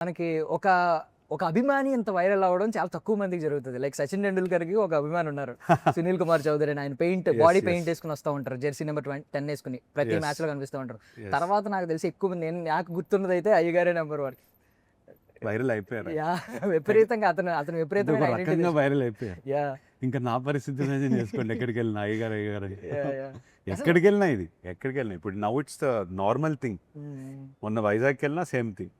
మనకి ఒక ఒక అభిమాని ఇంత వైరల్ అవ్వడం చాలా తక్కువ మందికి జరుగుతుంది. లైక్ సచిన్ టెండూల్కర్‌కి ఒక అభిమాని ఉన్నారు. సునీల్ కుమార్ చౌదరి అని. ఆయన బాడీ పెయింట్ వేసుకొని వస్తా ఉంటారు. జెర్సీ నెంబర్ 10 వేసుకొని ప్రతి మ్యాచ్‌లో కనిపిస్తూ ఉంటారు. తర్వాత నాకు తెలిసి ఎక్కువ మంది నాకు గుర్తున్నది అయితే అయ్యగారే నెంబర్ 1 వైరల్ అయిపోయారు. విపరీతంగా అతను విపరీతంగా వైరల్ అయిపోయారు. ఇంకా నా పరిస్థితి చేసుకోండి. ఎక్కడికి వెళ్ళినా అయ్యగారు ఎక్కడికి వెళ్ళినా ఎక్కడికి వెళ్ళినా ఇప్పుడు now it's the normal thing. మొన్న వైజాగ్కి వెళ్ళినా సేమ్ థింగ్.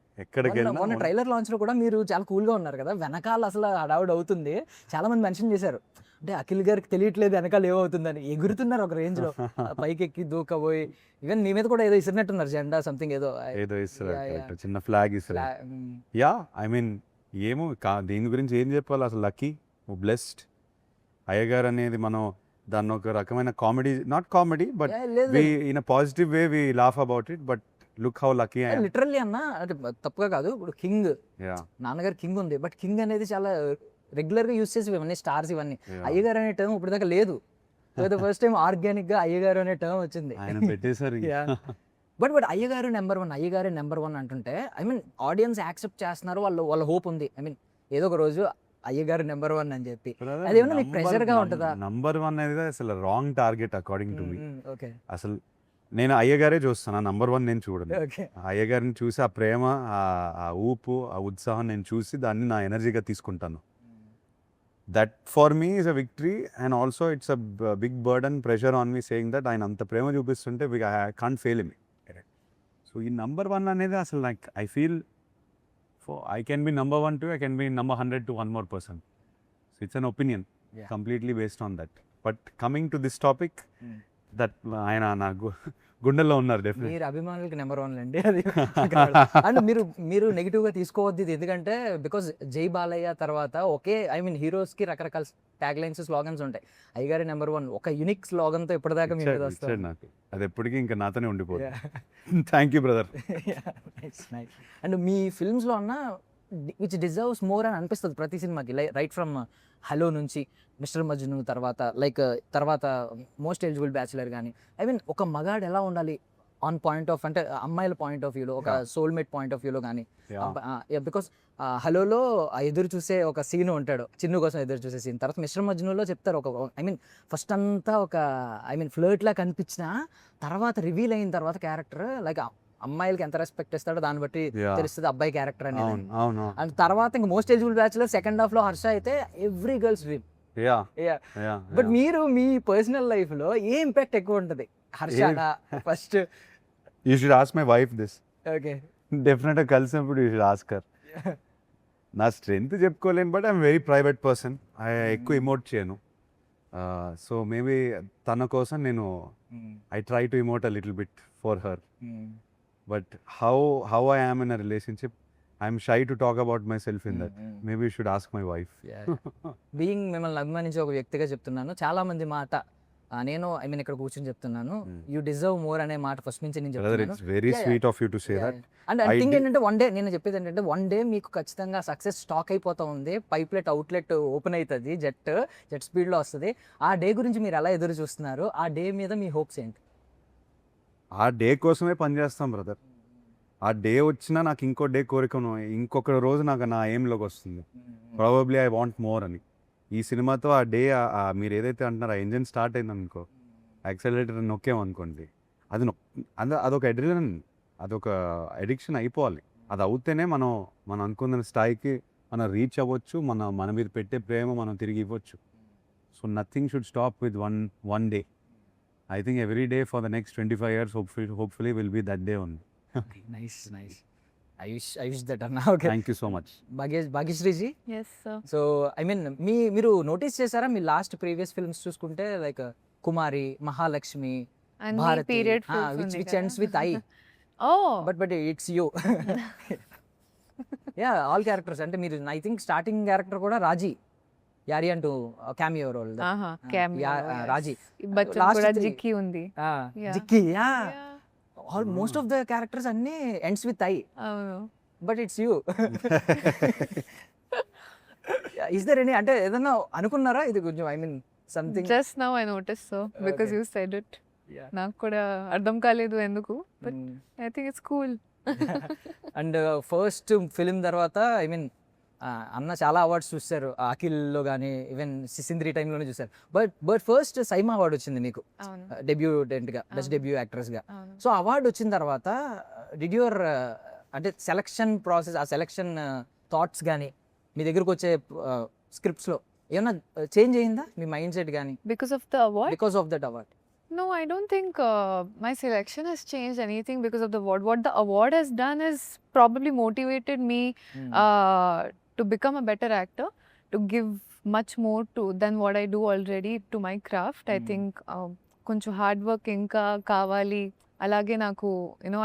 మొన్న ట్రైలర్ లాంచ్ లో కూడా మీరు చాలా కూల్ గా ఉన్నారు కదా, వెనకాల అసలు హడావుడ్ అవుతుంది. చాలా మంది మెన్షన్ చేశారు అంటే అఖిల్ గారికి తెలియట్లేదు వెనకాల ఏమవుతుందని. ఎగురుతున్నారు ఒక రేంజ్ లో, పైకి ఎక్కి దూకపోయి. ఈవెన్ మీ మీద కూడా ఏదో ఇసిరినట్టున్నారు, జెండా సంథింగ్ ఏదో ఇస్తారు, చిన్న ఫ్లాగ్ ఇస్తారు. యా ఐ మీన్ ఏమో దీని గురించి ఏం చెప్పాలి. అసలు లక్కీ, బ్లెస్డ్. అయ్యగారు అనేది మనం దాన్ని ఒక రకమైన comedy, not comedy but in a positive way we laugh about it. But look how lucky I am. Literally అన్న, అంటే తప్పుగా కాదు. ఇప్పుడు కింగ్, నాన్నగారు కింగ్ ఉంది, బట్ కింగ్ అనేది చాలా రెగ్యులర్ గా యూస్ చేసి ఇవన్నీ స్టార్స్ ఇవన్నీ. అయ్యగారు అనే టర్మ్ ఇప్పుడు దాకా లేదు. ఫస్ట్ టైం ఆర్గానిక్ గా అయ్యగారు అనే టర్మ్ వచ్చింది. బట్ అయ్యగారు నెంబర్ 1, అయ్యగారే నెంబర్ 1 అంటుంటే ఐ మీన్ ఆడియన్స్ యాక్సెప్ట్ చేస్తున్నారు. వాళ్ళ హోప్ ఉంది. ఐ మీన్ ఏదో ఒక రోజు అయ్యగారు నెంబర్ 1 అని చెప్పి. అదేమన్నా మీకు ప్రెషర్ గా ఉంటుందా? నంబర్ 1 అనేది అసలు wrong target according to me. Okay, అసలు నేను అయ్యగారే చూస్తాను, నంబర్ 1 నేను చూడను. అయ్యగారిని చూసి ఆ ప్రేమ, ఆ ఊపు, ఆ ఉత్సాహం నేను చూసి దాన్ని నా ఎనర్జీగా తీసుకుంటాను. That for me is a victory. And also it's a big burden, pressure on me saying that ఆయన అంత ప్రేమ చూపిస్తుంటే I can't fail me. So ఈ నంబర్ 1 అనేది అసలు like I feel I can be number 1 too, I can be number 100 to one more person. So it's an opinion, completely based on that. But coming to this topic, that ఆయన నా గుండెల్లో ఉన్నారు definitely. మీరు అభిమానులకి number 1 అండి అది. And మీరు negative గా తీసుకోవద్దు ఇది, ఎందుకంటే బికాజ్ జై బాలయ్య తర్వాత ఒకే ఐ మీన్ హీరోస్ కి రకరకాల ట్యాగ్ లైన్స్, స్లోగన్స్ ఉంటాయి. అయ్యగారి నెంబర్ 1 ఒక యూనిక్ స్లోగన్ తో ఇప్పటిదాకా మీ మీద వస్తుంది నాకు. అది ఎప్పటికీ ఇంకా నాతోనే ఉండిపోతుంది. Thank you brother. And me films లో అన్న విచ్ డిజర్వ్స్ మోర్ అని అనిపిస్తుంది ప్రతి సినిమాకి. రైట్ ఫ్రమ్ హలో నుంచి మిస్టర్ మజ్ను తర్వాత మోస్ట్ ఎలిజిబుల్ బ్యాచులర్ కానీ, ఐ మీన్ ఒక మగాడు ఎలా ఉండాలి ఆన్ పాయింట్ ఆఫ్, అంటే అమ్మాయిల పాయింట్ ఆఫ్ వ్యూలో, ఒక సోల్మేట్ పాయింట్ ఆఫ్ వ్యూలో కానీ. బికాస్ హలోలో ఎదురు చూసే ఒక సీన్ ఉంటాడు, చిన్ను కోసం ఎదురు చూసే సీన్. తర్వాత మిస్టర్ మజ్నులో చెప్తారు ఒక ఐ మీన్ ఫస్ట్ అంతా ఒక ఐ మీన్ ఫ్లర్ట్ లా కనిపించిన తర్వాత రివీల్ అయిన తర్వాత క్యారెక్టర్ లైక్ అమ్మాయిలకి ఎంత రెస్పెక్ట్ ఇస్తాడో దాన్ని బట్టి తెలుస్తుంది అబ్బాయి క్యారెక్టర్ అనేది. అండ్ తర్వాత ఇంకా most eligible bachelor second half లో హర్ష అయితే ఎవ్రీ గర్ల్స్ డ్రీమ్. బట్ మీరు మీ పర్సనల్ లైఫ్ లో ఏ ఇంపాక్ట్ ఎక్కువ ఉంటుంది? హర్షనా first? You should ask my wife this. Okay, డెఫినెట్గా కలిసినప్పుడు యూ షుడ్ ఆస్క్ హర్. నా స్ట్రెంగ్త్ చెప్పుకోలేను, but I'm very private person. ఎక్కువ ఇమోట్ చేయను. సో మేబీ తన కోసం నేను I try to emote a little bit for her. But how I am in a relationship, I'm shy to talk about myself in that. Maybe you should ask my wife. Being మిమ్మల్ని అభిమానించే ఒక వ్యక్తిగా చెప్తున్నాను, చాలా మంది మాట నేను I mean ఇక్కడ కూర్చొని చెప్తున్నాను, యూ డిజర్వ్ మోర్ అనే మాట ఫస్ట్ నుంచి నేను చెప్తున్నాను. It's very sweet of you to say that. And thing ఏంటంటే వన్ డే నేను చెప్పేది ఏంటంటే వన్ డే మీకు ఖచ్చితంగా సక్సెస్ స్టాక్ అయిపోతా ఉంది, పైప్లెట్ అవుట్లెట్ ఓపెన్ అవుతుంది, జెట్ స్పీడ్లో వస్తుంది. ఆ డే గురించి మీరు ఎలా ఎదురు చూస్తున్నారు? ఆ డే మీద మీ హోప్స్ ఏంటి? ఆ డే కోసమే పనిచేస్తాం బ్రదర్. ఆ డే వచ్చినా నాకు ఇంకో డే కోరికను, ఇంకొక రోజు నాకు నా ఎయిమ్లోకి వస్తుంది. ప్రాబబ్లీ ఐ వాంట్ మోర్ అని. ఈ సినిమాతో ఆ డే మీరు ఏదైతే అంటున్నారో ఆ ఇంజిన్ స్టార్ట్ అయింది అనుకో, యాక్సలరేటర్ నొక్కామనుకోండి, అదొక అడ్రినలిన్, అదొక అడిక్షన్ అయిపోవాలి. అది అవుతేనే మనం అనుకున్న స్థాయికి మనం రీచ్ అవ్వచ్చు, మన మీద పెట్టే ప్రేమ మనం తిరిగి ఇవ్వచ్చు. So nothing should stop with one day. I think every day for the next 25 years hopefully will be that day only. Okay, nice. I wish that Anna. Okay, thank you so much. Bhagyashree ji. Yes sir. So I mean మీరు notice చేశారా మీ last previous films చూసుకుంటే like Kumari, Mahalakshmi, Bharati period films which ends with I. Oh, but it's you. Yeah, all characters అంటే మీరు I think starting character కూడా రాజీ యారి అంటూ cameo role. రాజీ బచ్చన్ కూడా జిక్కి ఉంది. Jikki most of the characters అన్ని ends with I, but it's you. Is there any అంటే ఏదన్నా అనుకున్నారా ఇది కొంచెం I mean something? Just now I notice so because you said it. నాకు కూడా అర్థం కాలేదు ఎందుకు, but I think it's cool. And first film తర్వాత ఐ మీన్ అన్న చాలా అవార్డ్స్ చూస్తారు అఖిల్లో కానీ ఈవెన్ సిసింద్రి టైంలోనే చూసారు. బట్ ఫస్ట్ సైమా అవార్డు వచ్చింది మీకు అవును డెబ్యూటెంట్గా, బెస్ట్ అవును. డెబ్యూ యాక్ట్రెస్గా. అవును. సో అవార్డు వచ్చిన తర్వాత డిడ్ యువర్ అంటే సెలక్షన్ ప్రాసెస్, ఆ సెలక్షన్ థాట్స్ కానీ మీ దగ్గరకు వచ్చే స్క్రిప్ట్స్లో ఏమన్నా చేంజ్ అయిందా మీ మైండ్ సెట్ కానీ Because of the award? Because of that award? No, I don't think my selection has changed anything because of the award. What the award has done is probably motivated me to become a better actor, to give much more to than what I do already to my craft. I think కొంచెం hard work ఇంకా కావాలి. అలాగే నాకు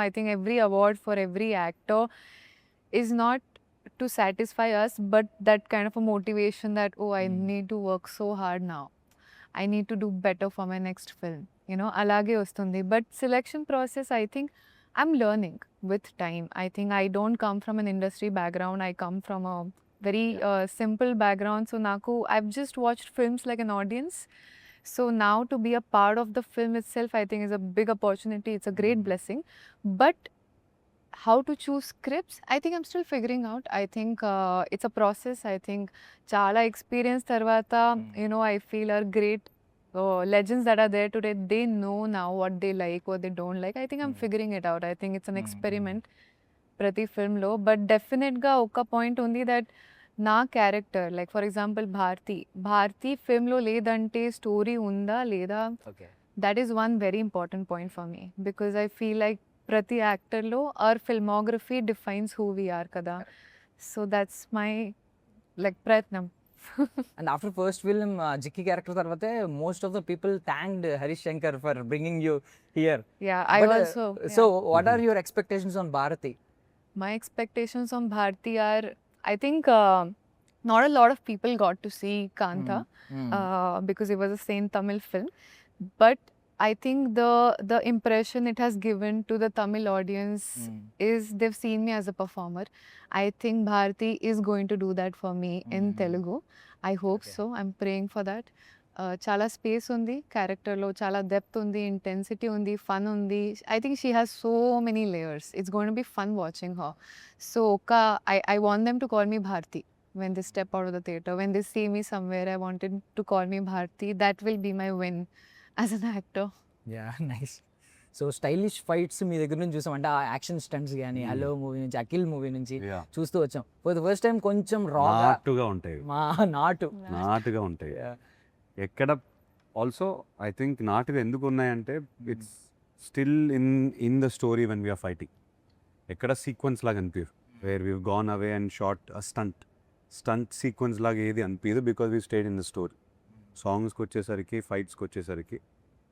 I think every award for every actor is not to satisfy us, but that kind of a motivation that I need to work so hard now. I need to do better for my next film. అలాగే వస్తుంది. But selection process, I think I'm learning with time. I think I don't come from an industry background. I come from a very simple background. So I've just watched films like an audience. So now to be a part of the film itself, I think is a big opportunity. It's a great blessing. But how to choose scripts, I think I'm still figuring out. I think it's a process. I think chala experience tarvata, I feel are great legends that are there today. They know now what they like, what they don't like. I think I'm figuring it out. I think it's an experiment prati film lo. But definite ga oka point undi that నా character like for example Bharathi ఫిల్మ్లో లేదంటే story ఉందా లేదా, okay that is one very important point for me because I feel like ప్రతి యాక్టర్లో our filmography defines who we are కదా. So that's my like ప్రయత్నం. And after first film Jikki character తర్వాతే most of the people thanked Harish Shankar for bringing you here. Yeah, I also so what are your expectations on Bharathi? my expectations on Bharti are, I think not a lot of people got to see Kanta because it was a same Tamil film, but I think the impression it has given to the Tamil audience is they've seen me as a performer. I think Bharti is going to do that for me in Telugu. I hope Okay. so. I'm praying for that. Chala space undi character lo, chala depth undi, intensity undi, fun undi. I think she has so many layers. It's going to be fun watching her. So I want them to call me Bharti when they step out of the theater. When they see me somewhere, I wanted to call me Bharti. That will be my win as an actor. Yeah nice. So stylish fights మీ దగ్గర నుంచి చూసాం, అంటే ఆ action stunts కానీ hello movie నుంచి, Akhil movie నుంచి చూస్తూ వచ్చాం. ఫర్ ద ఫస్ట్ టైం కొంచెం నాటుగా ఉంటాయి, నాటుగా ఉంటాయి. ఎక్కడ ఆల్సో ఐ థింక్ నాటుగా ఎందుకు ఉన్నాయంటే it's still in the story when we are fighting. ఎక్కడ సీక్వెన్స్ లాగా అనిపించదు, where we gone away and short stunt sequence లాగా ఏది అనిపించదు because we stayed in the story. సాంగ్స్కి వచ్చేసరికి, ఫైట్స్కి వచ్చేసరికి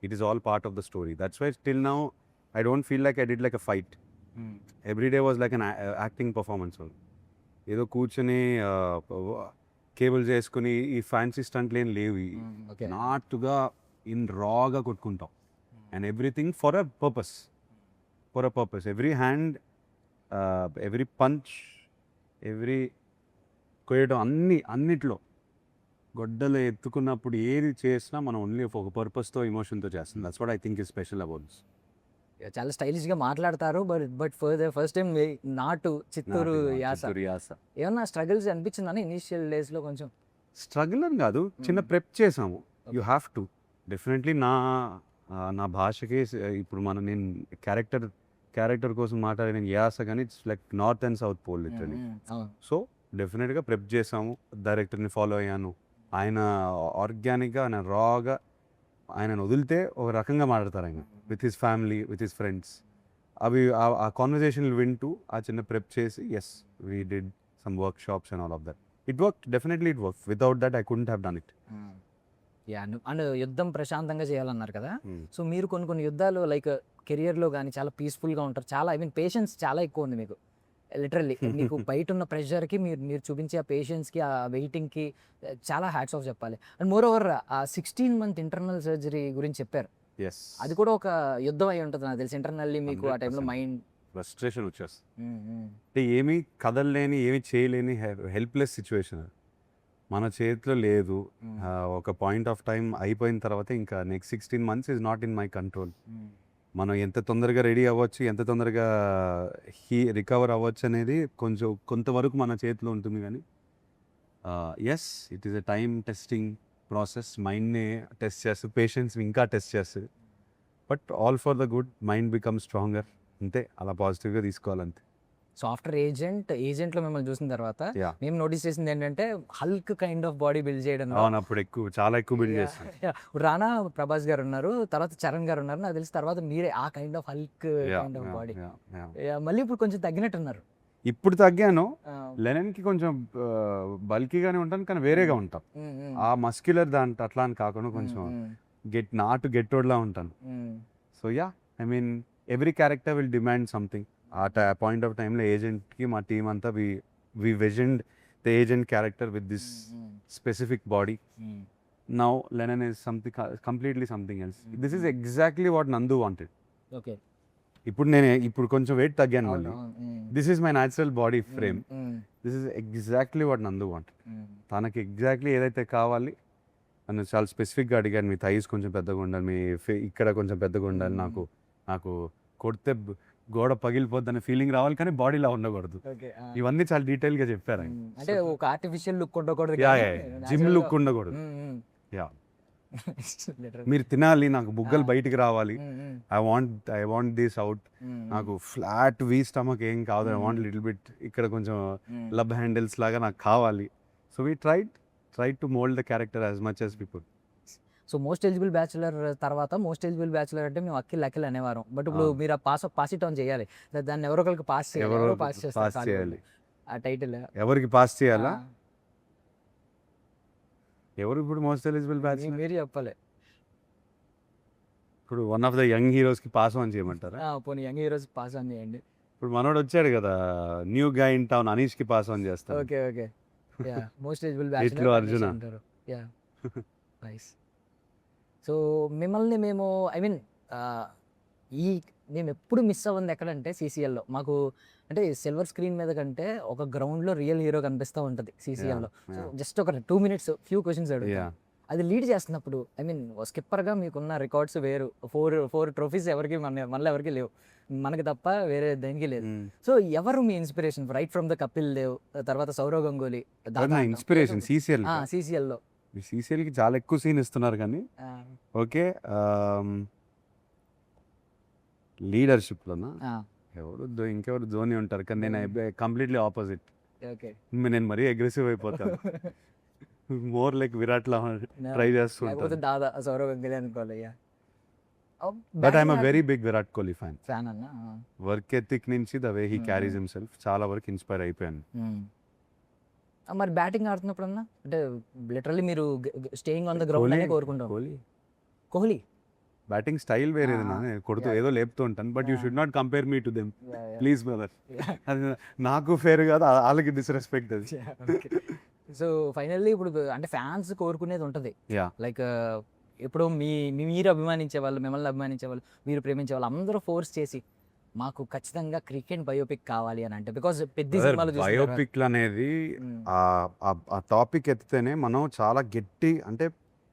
it is all part of the story. That's why still now I don't feel like I did like a fight. Every day was like an acting performance. ఏదో కూర్చొని cable చేసుకుని ఈ fancy స్టంట్లు ఏం లేవు, నాటుగా ఇన్ రాగా కొట్టుకుంటాం. And everything for a purpose. Every hand, every punch, every కొయ్యడం, అన్నిట్లో గొడ్డలు ఎత్తుకున్నప్పుడు ఏది చేసినా మనం ఓన్లీ ఒక పర్పస్తో, ఎమోషన్తో చేస్తాం. That's what I think is special about this. చాలా స్టైలిష్గా మాట్లాడతారు. బట్ ఫస్ట్ టైం నాటు చిత్తూరు యాస ఏమన్నా స్ట్రగుల్స్ అనిపించిందని ఇనీషియల్ డేస్లో? కొంచెం స్ట్రగుల్ అని కాదు, చిన్న ప్రెప్ చేసాము. You have to definitely. నా భాషకి ఇప్పుడు నేను క్యారెక్టర్ కోసం మాట్లాడే నేను యాస, కానీ it's like north and south pole literally. So డెఫినెట్గా ప్రెప్ చేసాము. డైరెక్టర్ని ఫాలో అయ్యాను. ఆయన ఆర్గానిక్గా, ఆయన రాగా, ఆయనను వదిలితే ఒక రకంగా మాట్లాడతారు ఆయన, with his family, with his friends. అవి ఆ కాన్వర్జేషన్లు వింటూ ఆ చిన్న ప్రెప్ చేసి yes we did some workshops and all of that. It work, definitely it work. Without that I couldn't have done it. And యుద్ధం ప్రశాంతంగా చేయాలన్నారు కదా. సో మీరు కొన్ని యుద్ధాలు లైక్ కెరియర్లో కానీ చాలా పీస్ఫుల్గా ఉంటారు. చాలా ఐ మీన్ పేషెన్స్ చాలా ఎక్కువ ఉంది మీకు లిటరల్లీ. మీకు బయట ఉన్న ప్రెషర్కి మీరు చూపించే ఆ పేషెన్స్కి, ఆ వెయిటింగ్కి చాలా హ్యాట్స్ ఆఫ్ చెప్పాలి. అండ్ మోర్ ఓవర్ ఆ 16 month ఇంటర్నల్ సర్జరీ గురించి చెప్పారు. అది కూడా ఒక యుద్ధం అయి ఉంటుంది నాకు తెలిసి. ఇంటర్నల్లీ మీకు ఆ టైంలో మైండ్ ఫ్రస్ట్రేషన్ వచ్చేస్తుంది. అంటే ఏమీ కదలలేని, ఏమీ చేయలేని హెల్ప్లెస్ సిచ్యువేషన్. మన చేతిలో లేదు. ఒక పాయింట్ ఆఫ్ టైం అయిపోయిన తర్వాత ఇంకా next 16 months is not in my control. మనం ఎంత తొందరగా రెడీ అవ్వచ్చు, ఎంత తొందరగా రికవర్ అవ్వచ్చు అనేది కొంతవరకు మన చేతిలో ఉంటుంది. కానీ yes, it is a time testing process. మైండ్ని టెస్ట్ చేస్తుంది, పేషెన్స్ ఇంకా టెస్ట్ చేస్తుంది. But all for the good, mind become stronger. అంతే, అలా పాజిటివ్గా తీసుకోవాలంతే. సో ఆఫ్టర్ ఏజెంట్లో మిమ్మల్ని చూసిన తర్వాత Yeah. మేము నోటీస్ చేసింది ఏంటంటే Hulk kind of body build చేయడం. అవును, అప్పుడు చాలా ఎక్కువ బిల్డ్ చేస్తాను. ఇప్పుడు రానా ప్రభాస్ గారు ఉన్నారు, తర్వాత చరణ్ గారు ఉన్నారు, నాకు తెలిసి తర్వాత మీరే ఆ kind of Hulk kind of body. మళ్ళీ ఇప్పుడు కొంచెం తగ్గినట్టున్నారు. ఇప్పుడు తగ్గాను. లెనన్కి కొంచెం బల్కీగానే ఉంటాను, కానీ వేరేగా ఉంటాం. ఆ మస్క్యులర్ అట్లా అని కాకుండా కొంచెం గెట్టోడ్లా ఉంటాను. So yeah, I mean every character will demand something. ఆ పాయింట్ ఆఫ్ టైంలో ఏజెంట్కి మా టీం అంతా we visioned the agent character with this specific body. Now Lenin is something completely something else. This is exactly what Nandu wanted. Okay, ఇప్పుడు కొంచెం weight తగ్గాను మళ్ళీ. This is my natural body frame. This is exactly what Nandu wanted. తనకి exactly ఏదైతే కావాలి నన్ను చాలా స్పెసిఫిక్గా అడిగాను. మీ థైస్ కొంచెం పెద్దగా ఉండాలి, మీ ఇక్కడ కొంచెం పెద్దగా ఉండాలి, నాకు కొడితే గోడ పగిలిపోద్దనే ఫీలింగ్ రావాలి, కానీ బాడీలా ఉండకూడదు. ఇవన్నీ చాలా డీటెయిల్గా చెప్పారు ఆయన. అంటే ఒక ఆర్టిఫిషియల్ లుక్ ఉండకూడదు, జిమ్ లుక్ ఉండకూడదు. యా, మీరు తినాలి, నాకు బుగ్గలు బయటికి రావాలి. I want this out. నాకు ఫ్లాట్ వీ స్టమక్ ఏం కాదు. ఐ వాంట్ లిటిల్ బిట్ ఇక్కడ కొంచెం లబ్ హ్యాండిల్స్ లాగా నాకు కావాలి. So we try to mould the character as much as people. So most eligible bachelor తర్వాత మోస్ట్ ఎలిజిబుల్ బ్యాచులర్ అంటే మేము అఖిల్ అనేవారం. బట్ ఇప్పుడు మీరు పాస్ ఇట్ ఆన్ చేయాలి, దాన్ని ఎవరో ఒకరికి పాస్ చేయాలి. ఆ టైటిల్ ఎవరికి పాస్ చేయాలా? ఎవరు ఇప్పుడు మోస్ట్ ఎలిజిబుల్ బ్యాచ్? మీరు చెప్పాలి. ఇప్పుడు వన్ ఆఫ్ ద యంగ్ హీరోస్కి పాస్ ఆన్ చేయమంటారా? పోనీ యంగ్ హీరోస్ పాస్ ఆన్ చేయండి. ఇప్పుడు మనోడు వచ్చాడు కదా, న్యూ గా ఇన్ టౌన్, అనీష్కి పాస్ ఆన్ చేస్తాను. ఓకే, మోస్ట్ ఎలిజిబుల్ ఇట్లు అర్జున అంటారు. నైస్. సో మిమ్మల్ని మేము మేము ఎప్పుడు మిస్ అవ్వంది ఎక్కడంటే సీసీఎల్లో. మాకు అంటే సిల్వర్ స్క్రీన్ మీద కంటే ఒక గ్రౌండ్లో రియల్ హీరో కనిపిస్తూ ఉంటుంది సీసీఎల్లో. జస్ట్ ఒక 2 minutes ఫ్యూ క్వశ్చన్స్ అడుగుతాం. అది లీడ్ చేస్తున్నప్పుడు స్కిప్పర్గా మీకున్న రికార్డ్స్ వేరు. 4 trophies ఎవరికి మళ్ళీ ఎవరికి లేవు, మనకి తప్ప వేరే దేనికి లేదు. సో ఎవరు మీ inspiration? Right from the Kapil Dev, తర్వాత సౌరవ్ గంగూలీ. ఇన్స్పిరేషన్ సీసీఎల్లో సీసీఎల్కి చాలా ఎక్కువ సీన్ ఇస్తున్నారు, కానీ ఓకే లీడర్షిప్లోనా ఇంకెవరు ధోని ఉంటారు, కానీ నేను కంప్లీట్లీ ఆపోజిట్. నేను మరీ అగ్రెసివ్ అయిపోతాను. మోర్ లైక్ విరాట్ లా ట్రై చేస్తుంటాను. దాదా సౌరవ్ గంగూలీ అనుకోవాలి. But I'm very big Virat Kohli fan. అన్న వర్క్ ఎథిక్ నుంచి the way he carries himself చాలా వరకు ఇన్స్పైర్ అయిపోయాను. మరి బ్యాటింగ్ ఆడుతున్నప్పుడన్నా అంటే లిటరల్లీ మీరు స్టేయింగ్ ఆన్ ద గ్రౌండ్ అనే కోరుకుంటాం. కోహ్లీ బ్యాటింగ్ స్టైల్ వేరే, కొడుతూ ఏదో లేపుతూ ఉంటాను. But you should not compare me to them please brother. అది నాకు ఫేర్ కాదు, వాళ్ళకి డిస్రెస్పెక్ట్ అది. సో ఫైనల్లీ ఇప్పుడు అంటే ఫ్యాన్స్ కోరుకునేది ఉంటుంది, లైక్ ఇప్పుడు మీరు అభిమానించే వాళ్ళు, మిమ్మల్ని అభిమానించే వాళ్ళు, మీరు ప్రేమించే వాళ్ళు అందరూ ఫోర్స్ చేసి మాకు ఖచ్చితంగా క్రికెట్ బయోపిక్ కావాలి అని అంటే, బికాస్ పెద్ద సినిమాలు బయోపిక్ అనేది ఆ టాపిక్ ఎత్తితేనే మనం చాలా గట్టి, అంటే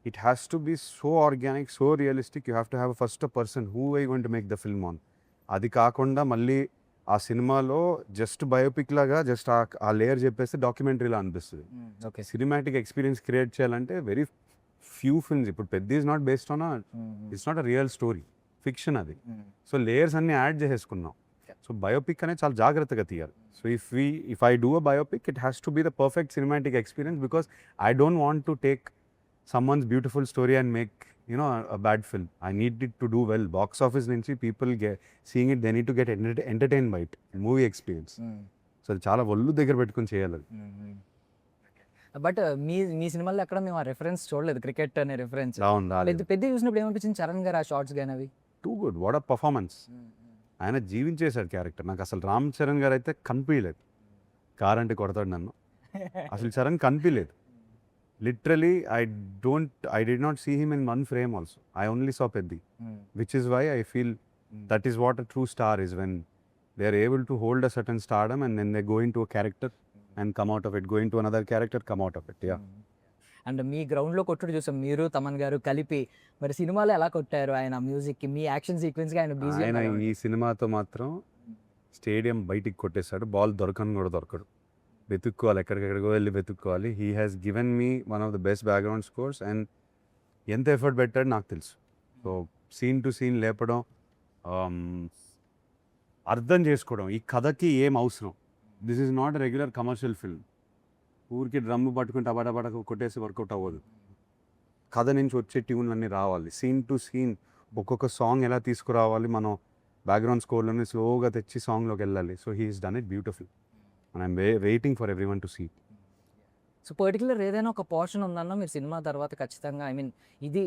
it has to be so organic, so realistic. You have to have first a person who I going to make the film on. అది కాకుండా మళ్ళీ ఆ సినిమాలో జస్ట్ బయోపిక్ లాగా జస్ట్ ఆ లేయర్ చెప్పేస్తే డాక్యుమెంటరీలా అనిపిస్తుంది. సినిమాటిక్ ఎక్స్పీరియన్స్ క్రియేట్ చేయాలంటే వెరీ ఫ్యూ ఫిల్మ్స్. ఇప్పుడు పెద్ద is not based on it's not a real story, fiction అది. సో లేయర్స్ అన్ని యాడ్ చేసేసుకున్నాం. సో బయోపిక్ అనేది చాలా జాగ్రత్తగా తీయాలి. So if I do a biopic, it has to be the perfect cinematic experience, because I don't want to take someone's beautiful story and make a bad film. I need it to do well. Box office nunchi people seeing it, they need to get entertained by it, movie experience. So అది చాలా ఒళ్ళు దగ్గర పెట్టుకొని చేయాలి. But మీ సినిమాలో ఎక్కడ మేము ఆ రెఫరెన్స్ చూడలేదు, క్రికెట్ అనే రెఫరెన్స్. పెద్ద చూసినప్పుడు ఏమనిపించింది చరణ్ గారు ఆ షార్ట్స్ కానీ అవి? Too good, what a performance. ఆయన జీవించేశాడు క్యారెక్టర్. నాకు అసలు రామ్ చరణ్ గారు అయితే కనిపించలేదు. కార్ అంటే కొడతాడు నన్ను, అసలు చరణ్ కనిపించలేదు. Literally, I did not see him in one frame also. I only saw Peddi, which is why I feel that is what a true star is, when they are able to hold a certain stardom and then they go into a character and come out of it, go into another character, come out of it. Yeah. And మీ గ్రౌండ్లో కొట్టుడు చూసాం మీరు తమన్ గారు కలిపి. మరి సినిమాలో ఎలా కొట్టారు ఆయన మ్యూజిక్కి, మీ యాక్షన్ సీక్వెన్స్కి ఆయన ఆయన బీజిఎం? ఈ సినిమాతో మాత్రం స్టేడియం బయటికి కొట్టేశాడు. బాల్ దొరకని కూడా దొరకడు. వెతుక్కోవాలి, ఎక్కడికెక్కడికో వెళ్ళి వెతుక్కోవాలి. He has given me one of the best background scores. And ఎంత ఎఫర్ట్ పెట్టాడు నాకు తెలుసు. సో సీన్ టు సీన్ లేపడం, అర్థం చేసుకోవడం, ఈ కథకి ఏం అవసరం. This is not regular commercial film. ఊరికి డ్రమ్ము పట్టుకుని టబాటా కొట్టేసి వర్కౌట్ అవ్వదు. కథ నుంచి వచ్చే ట్యూన్లు అన్నీ రావాలి. సీన్ టు సీన్ ఒక్కొక్క సాంగ్ ఎలా తీసుకురావాలి, మనం బ్యాక్గ్రౌండ్ స్కోర్లోనే స్లోగా తెచ్చి సాంగ్లోకి వెళ్ళాలి. So he is done it beautiful and I'm waiting for every one to see. So particular ఏదైనా ఒక పోర్షన్ ఉందన్నా మీరు సినిమా తర్వాత ఖచ్చితంగా ఇది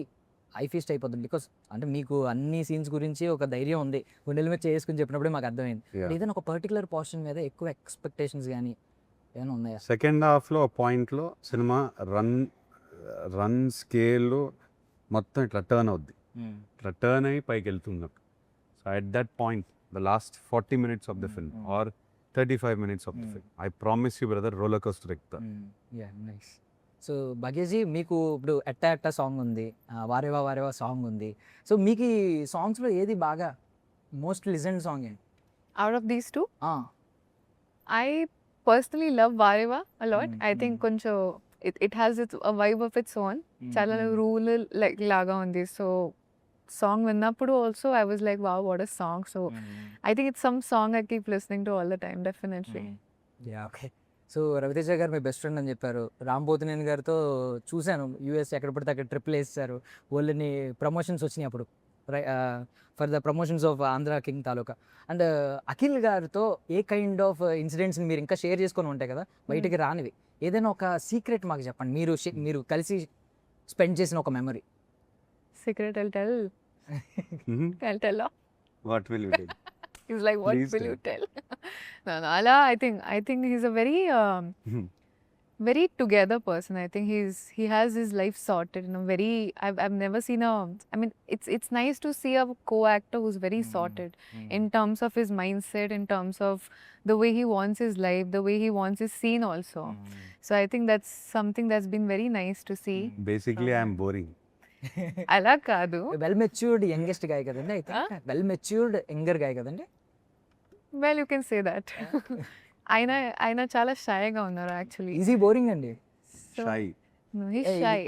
ఐ ఫీస్ట్ అయిపోతుంది. బికాస్ అంటే మీకు అన్ని సీన్స్ గురించి ఒక ధైర్యం ఉంది, గుండెల మీద చేసుకుని చెప్పినప్పుడే మాకు అర్థమైంది. ఏదైనా ఒక పర్టికులర్ పోర్షన్ మీద ఎక్కువ ఎక్స్పెక్టేషన్స్ కానీ ఏమైనా ఉన్నాయా? సెకండ్ హాఫ్లో ఆ పాయింట్లో సినిమా రన్ స్కేల్ మొత్తం ఇట్లా టర్న్ అవుద్ది. ఇట్లా టర్న్ అయ్యి పైకి వెళ్తున్నట్టు. So at that point the last 40 minutes of the film or 35 minutes of the film, I promise you brother, roller coaster ఎక్కుతా. నైస్. సో భాగ్యజీ, మీకు ఇప్పుడు ఎట్టా ఎట్టా సాంగ్ ఉంది, వారేవా వారేవా సాంగ్ ఉంది. సో మీకు ఈ సాంగ్స్లో ఏది బాగా మోస్ట్ లిజన్ సాంగ్ ఏంటి? Out of these two, I personally love Vareva a lot. I think కొంచెం it has a vibe of its own. చాలా రూరల్ లాగా ఉంది. సో సాంగ్ విన్నప్పుడు also I was like, wow, what a song. So I think it's some song I keep listening to all the time, definitely. Okay. So Ravi Teja గారు మీ best friend అని చెప్పారు. రామ్ పోతినేని గారితో చూశాను, యూఎస్ ఎక్కడ పడితే అక్కడ ట్రిప్లు వేస్తారు. వాళ్ళని ప్రమోషన్స్ వచ్చినాయి అప్పుడు for the promotions of Andhra king taluka. And Akhil గారితో ఏ కైండ్ ఆఫ్ ఇన్సిడెంట్స్ని మీరు ఇంకా షేర్ చేసుకొని ఉంటాయి కదా బయటికి రానివి, ఏదైనా ఒక సీక్రెట్ మాకు చెప్పండి. మీరు కలిసి స్పెండ్ చేసిన ఒక memory. Secret, I'll tell. I'll tell. What will you do? He's like, what Please will tell. you tell? No, Ala, I think he's a very very together person. I think he has his life sorted in a very, I've never seen I mean, it's nice to see a co-actor who's very sorted in terms of his mindset, in terms of the way he wants his life, the way he wants his scene also. So I think that's something that's been very nice to see. Basically I'm boring. Ala kaadu. Well matured youngest గాయ కదండి. అయితే well matured younger గాయ కదండి. Well, you can say that. ఆయన చాలా షైగా ఉన్నారు actually. Easy boring అండి. Shy. He's shy.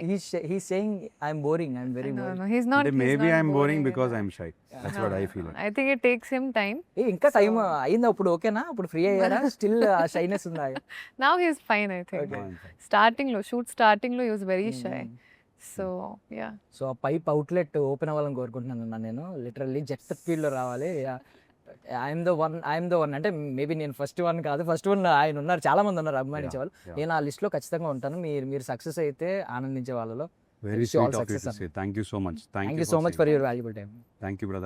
He's saying I'm boring, I'm very No, boring. no, he's not. he's maybe not I'm boring boring because at all. I'm shy. That's what I feel. I think it takes him time. ఇంకా time అయింది, అప్పుడు ఓకేనా, అప్పుడు free అయ్యారా, still ఆ shyness ఉందా? Now he's fine, I think. Starting లో he was very shy. So yeah. So ఆ పైప్ అవుట్లెట్ ఓపెన్ అవ్వాలని కోరుకుంటున్నాను నేను. లిటరల్లీ జెట్ స్పీడ్లో రావాలి. ఐఎమ్ ద వన్ అంటే మేబీ నేను ఫస్ట్ వన్ కాదు, ఫస్ట్ వన్ ఆయన ఉన్నారు, చాలా మంది ఉన్నారు అభిమానించే వాళ్ళు. నేను ఆ లిస్ట్లో ఖచ్చితంగా ఉంటాను. మీరు సక్సెస్ అయితే ఆనందించే వాళ్ళలో. Very Wish you all sweet of you success, to say. Thank you so much. Thank you so much for your valuable time. Thank you brother.